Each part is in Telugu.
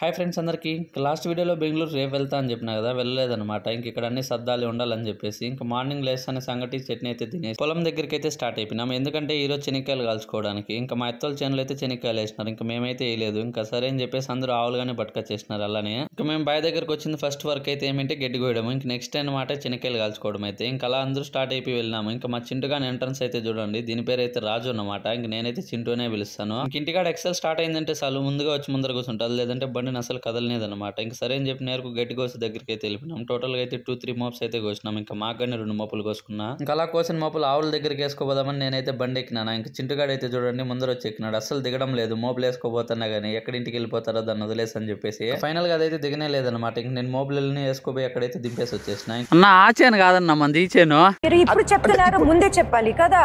హాయ్ ఫ్రెండ్స్ అందరికీ లాస్ట్ వీడియోలో బెంగళూరు రేపు వెళ్తా అని చెప్పినా కదా వెళ్ళలేదన్నమాట. ఇంక ఇక్కడ అన్ని సర్దాలి ఉండాలని చెప్పేసి ఇంక మార్నింగ్ లేస్తానే సంగటి చట్నీ అయితే తినేసి పొలం దగ్గరికి అయితే స్టార్ట్ అయిపోయినాం. ఎందుకంటే ఈరోజు చెనిక్కాయలు కాల్చుకోవడానికి. ఇంకా మా అత్తోళ్ళ చేనులు అయితే చెనిక్కాయలు వేసినారు. ఇంకా మేమైతే వేయలేదు. ఇంకా సరే అని చెప్పేసి అందరూ ఆవులుగానే పట్టుకొచ్చేసినారు. అలానే ఇంకా మేము బాయ్ దగ్గరకు వచ్చింది ఫస్ట్ వర్క్ అయితే ఏమంటే గడ్డి కోయడం. ఇంక నెక్స్ట్ అనమాట చెనిక్కాయలు కాల్చుకోవడం అయితే ఇంకా అలా అందరూ స్టార్ట్ అయిపోయి వెళ్ళినాము. ఇంకా మా చింటుగాని ఎంట్రన్స్ అయితే చూడండి, దీని పేరు అయితే రాజు అన్నమాట. ఇంక నేనైతే చింటూనే పిలుస్తాను. ఇంక ఇంటికాడ ఎక్సెల్ స్టార్ట్ అయిందంటే చాలు ముందుగా వచ్చి ముందర కూర్చుంటుంది, లేదంటే బండిని అసలు కదలనేది అనమాట. ఇంకా సరే అని చెప్పి నేరుకు గడ్డి కోసి దగ్గరికి అయితే వెళ్ళిపోయినాం. టోటల్ గా అయితే 2-3 మోప్స్ అయితే కోసినాం. ఇంకా మాగానే 2 మోపులు కోసుకున్నా. ఇంకా అలా కోసిన మోపులు ఆవుల దగ్గరికి వేసుకోపోదామని నేనైతే బండి ఎక్కినా. ఇంకా చింటుగాడు అయితే చూడండి ముందర వచ్చి ఎక్కినాడు. అసలు దిగడం లేదు. మోపులు వేసుకోబోతున్నా కానీ ఎక్కడింటికి వెళ్ళిపోతారో దాన్ని వదిలేసి అని చెప్పేసి ఫైనల్ గా అదైతే దిగనే లేదనమాట. ఇంక నేను మోపులని వేసుకోపోయి అక్కడైతే దింపేసి వచ్చేసిన. అన్న ఆ చేను కాదన్న మంది ఈ చేను. ఇప్పుడు చెప్తున్నారు, ముందే చెప్పాలి కదా.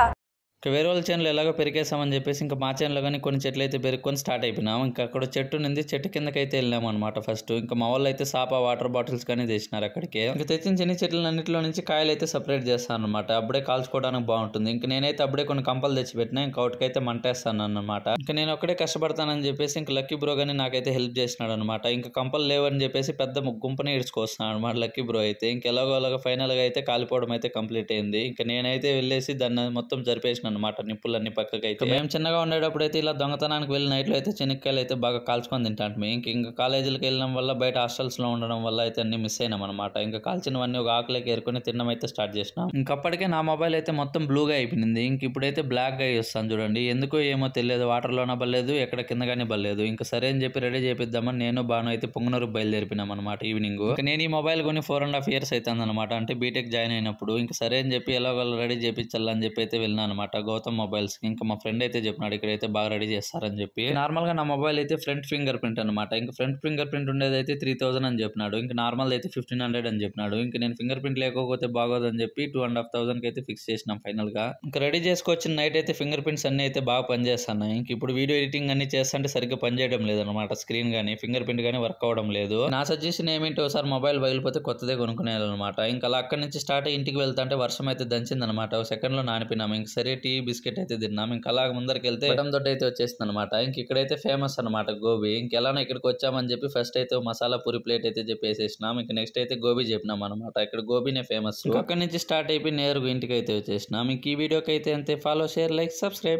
ఇంకా వేరే వాళ్ళ చేనులు ఎలాగో పెరిగేసామని చెప్పేసి ఇంకా మా చేనులో కానీ కొన్ని చెట్లు అయితే పెరుక్కొని స్టార్ట్ అయిపోయినాం. ఇంకా అక్కడ చెట్టు నుండి చెట్టు కిందకైతే వెళ్ళాము అనమాట ఫస్ట్. ఇంకా మా వాళ్ళు అయితే సాపా వాటర్ బాటిల్స్ కానీ తెచ్చినారు అక్కడికి. ఇంకా తెచ్చిన చిన్న చెట్లన్నింటిలో నుంచి కాయలు అయితే సపరేట్ చేస్తాను అనమాట. అప్పుడే కాల్చుకోవడానికి బాగుంటుంది. ఇంకా నేనైతే అప్పుడే కొన్ని కంపలు తెచ్చి పెట్టినా. ఇంకా ఒకటికైతే మంటేస్తాను అనమాట. ఇంకా నేను ఒక్కడే కష్టపడతానని చెప్పేసి ఇంకా లక్కీ బ్రో కానీ నాకైతే హెల్ప్ చేసినాడు అనమాట. ఇంకా కంపలు లేవని చెప్పేసి పెద్ద గుంపని ఇడ్చుకొస్తున్నాడు అనమాట లక్కీ బ్రో అయితే. ఇంకా ఎలాగోలాగా ఫైనల్ గా అయితే కాలిపోవడం అయితే కంప్లీట్ అయింది. ఇంకా నేనైతే వెళ్ళేసి దాన్ని మొత్తం జరిపేసిన అనమాట నిప్పులన్నీ పక్కకి. అయితే మేము చిన్నగా ఉండేటప్పుడు అయితే ఇలా దొంగతనానికి వెళ్ళి నైట్ లో అయితే చెనిక్కాయలు అయితే బాగా కాల్చుకొని తింటాం. ఇంకా కాలేజీలకు వెళ్ళడం వల్ల బయట హాస్టల్స్ లో ఉండడం వల్ల అయితే అన్ని మిస్ అయినాం అనమాట. ఇంకా కాల్చినవన్నీ ఒక ఆకులకి ఏరుకొని తినడం అయితే స్టార్ట్ చేసినాం. ఇంకప్పటికే నా మొబైల్ అయితే మొత్తం బ్లూగా అయిపోయింది. ఇంక ఇప్పుడైతే బ్లాక్ గా వస్తాను చూడండి. ఎందుకో ఏమో తెలియదు, వాటర్ లోన బలేదు, ఎక్కడ కిందగానే బలేదు. ఇంకా సరే అని చెప్పి రెడీ చేపిద్దామని నేను బాను అయితే పొంగనూరు బయలుదేరిపోయినాం అనమాట ఈవినింగ్. ఇంకా నేను ఈ మొబైల్ కొని 4.5 years అవుతుంది అనమాట. అంటే బీటెక్ జాయిన్ అయినప్పుడు. ఇంకా సరే అని చెప్పి ఎలాగో రెడీ చేపించాలని చెప్పి అయితే వెళ్ళినా అనమాట గౌతమ్ మొబైల్స్. ఇంకా మా ఫ్రెండ్ అయితే చెప్పినాడు ఇక్కడైతే బాగా రెడీ చేస్తారని చెప్పి. నార్మల్ గా నా మొబైల్ అయితే ఫ్రంట్ ఫింగర్ ప్రింట్ అనమాట. ఇంకా ఫ్రంట్ ఫింగర్ ప్రింట్ ఉండేది అయితే 3000 అని చెప్పినాడు. ఇంకా నార్మల్ అయితే 1500 అని చెప్పినాడు. ఇంకా నేను ఫింగర్ ప్రింట్ లేకపోతే బాగోదని చెప్పి 2,500 అయితే ఫిక్స్ చేసినాం ఫైనల్ గా. ఇంకా రెడీ చేసుకొచ్చిన నైట్ అయితే ఫింగర్ ప్రింట్స్ అన్ని అయితే బాగా పనిచేస్తున్నాయి. ఇంక ఇప్పుడు వీడియో ఎడిటింగ్ అన్ని చేస్తుంటే సరిగ్గా పనిచేయడం లేదనమాట. స్క్రీన్ గానీ ఫింగర్ ప్రింట్ గానీ వర్క్ అవడం లేదు. నా సజెషన్ ఏమిటి, ఒకసారి మొబైల్ పగిలిపోతే కొత్తదే కొనుక్కునేయాలన్నమాట. ఇంకా అలా అక్కడి నుంచి స్టార్ట్ అయ్యి ఇంటికి వెళ్తా వర్షం అయితే దంచింది అనమాట. ఒక సెకండ్ లో నానిపోయినాం. ఇంక సరే టీ బిస్కెట్ అయితే తిన్నాం. ఇంకా అలాగ ముందరికి వెళ్తే బటం దొడ్డ అయితే వచ్చేస్తుంది అనమాట. ఇంక ఇక్కడైతే ఫేమస్ అనమాట గోబీ. ఇంకెలానో ఇక్కడికి వచ్చామని చెప్పి ఫస్ట్ అయితే మసాలా పూరి ప్లేట్ అయితే చెప్పేసేసినాం. ఇంక నెక్స్ట్ అయితే గోబీ చెప్పినాం అనమాట. ఇక్కడ గోబీనే ఫేమస్. అక్కడి నుంచి స్టార్ట్ అయిపోయి నేరుగా ఇంటికి అయితే వచ్చేసినాం. ఇంక ఈ వీడియోకి అయితే అంతే. Follow, share, like, subscribe.